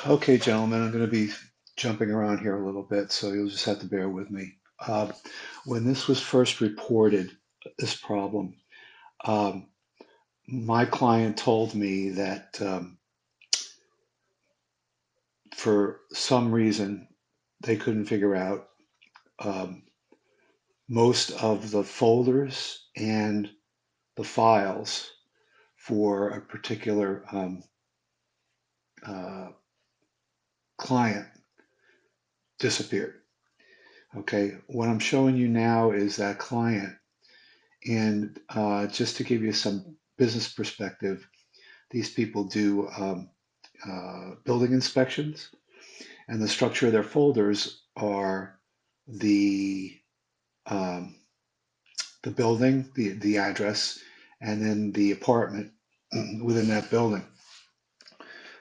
Okay, gentlemen, I'm going to be jumping around here a little bit, so you'll just have to bear with me. When this was first reported, this problem, um, my client told me that for some reason they couldn't figure out um, most of the folders and the files for a particular uh, client disappeared. Okay, what I'm showing you now is that client. And just to give you some business perspective, these people do building inspections, and the structure of their folders are the um, the building, the address, and then the apartment within that building.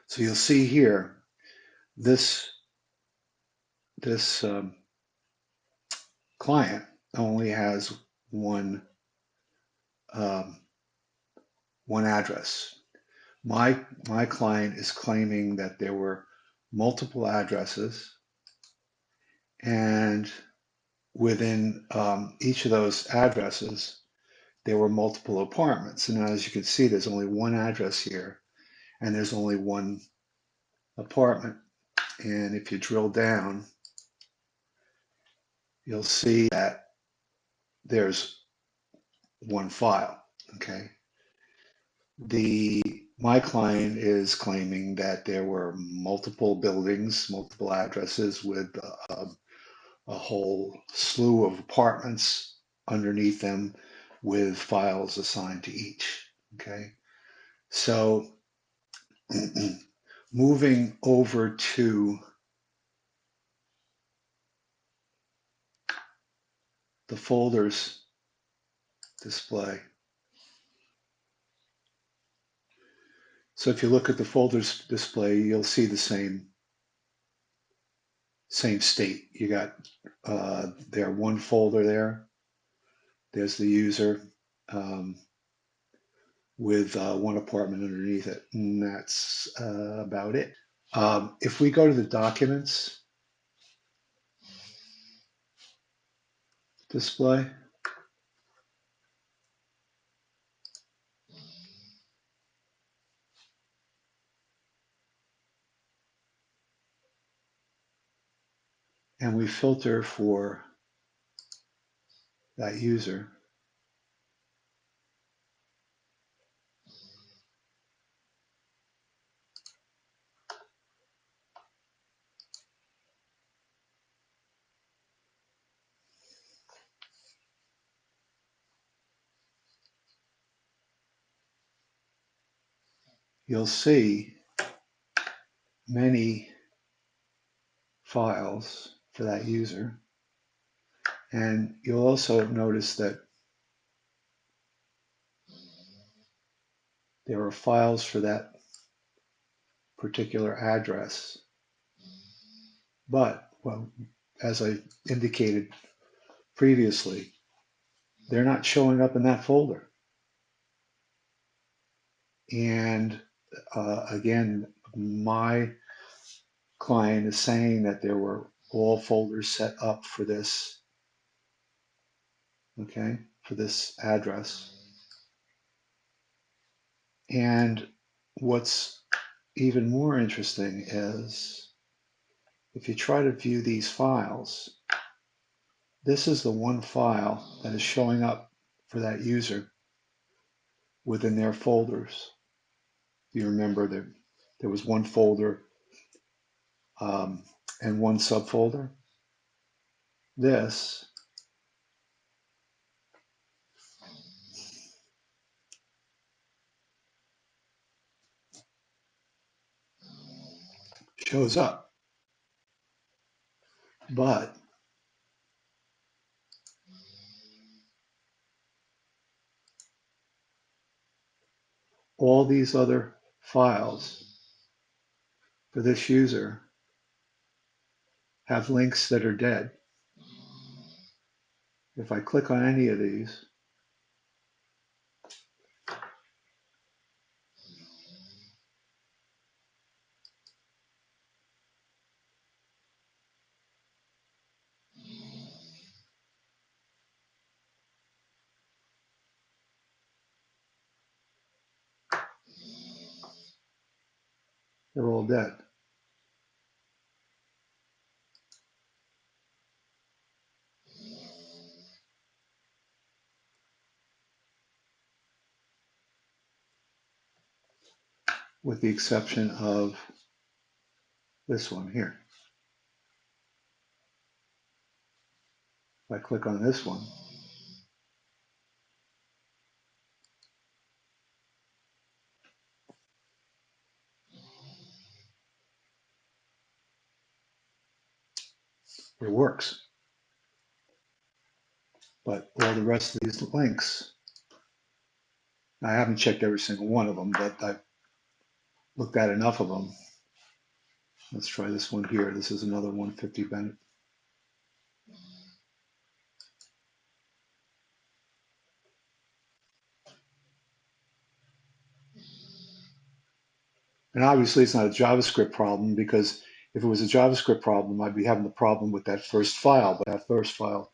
So you'll see here this this client only has one um, one address. My client is claiming that there were multiple addresses, and within each of those addresses, there were multiple apartments. And as you can see, there's only one address here, and there's only one apartment. And if you drill down, you'll see that there's one file. Okay. The My client is claiming that there were multiple buildings, multiple addresses with a whole slew of apartments underneath them with files assigned to each. Okay, so moving over to the folders display. So if you look at the folders display, you'll see the same state. You got there one folder there. There's the user with one apartment underneath it, and that's about it. If we go to the documents display, and we filter for that user, you'll see many files for that user. And you'll also notice that there are files for that particular address. But, well, as I indicated previously, they're not showing up in that folder. And again, my client is saying that there were all folders set up for this, okay, for this address. And what's even more interesting is if you try to view these files, this is the one file that is showing up for that user within their folders. You remember that there was one folder and one subfolder. This shows up, but all these other files for this user have links that are dead. If I click on any of these, They're all dead. With the exception of this one here. If I click on this one, it works. But all the rest of these links, I haven't checked every single one of them, but I've looked at enough of them. Let's try this one here. This is another 150 Bennett. And obviously it's not a JavaScript problem, because if it was a JavaScript problem, I'd be having the problem with that first file. But that first file,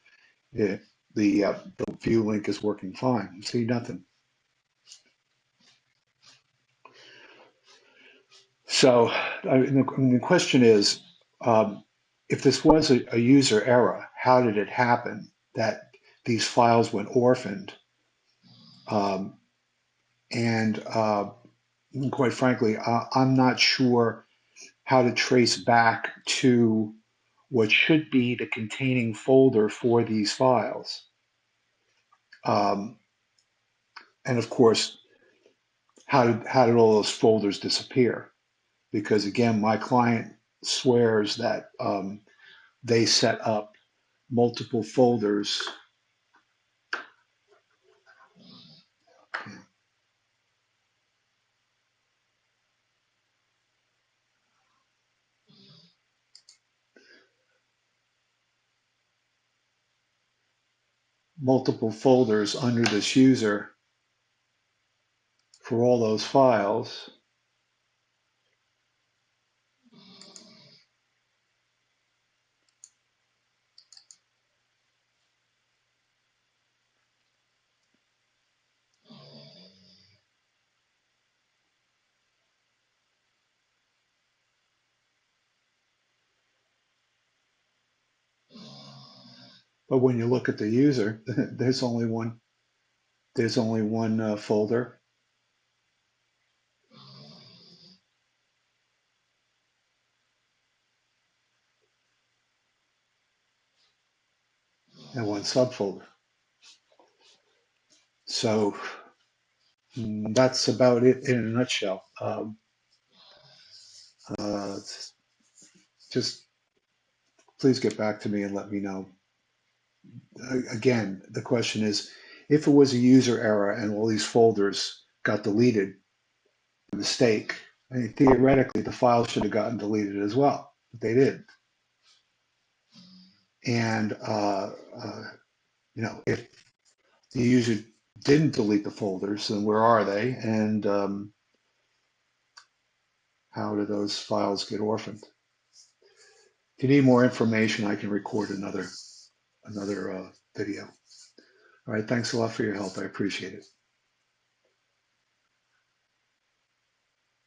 the view link is working fine. You see nothing. So the question is, if this was a user error, how did it happen that these files went orphaned? Um, and quite frankly, I'm not sure how to trace back to what should be the containing folder for these files. Um, and of course, how did all those folders disappear? Because again, my client swears that they set up multiple folders, under this user for all those files. But when you look at the user, there's only one. There's only one folder and one subfolder. So that's about it in a nutshell. Uh, just please get back to me and let me know. Again, the question is, if it was a user error and all these folders got deleted by mistake, I mean, theoretically, the files should have gotten deleted as well, but they didn't. And if the user didn't delete the folders, then where are they? And how do those files get orphaned? If you need more information, I can record another video. All right, thanks a lot for your help. I appreciate it.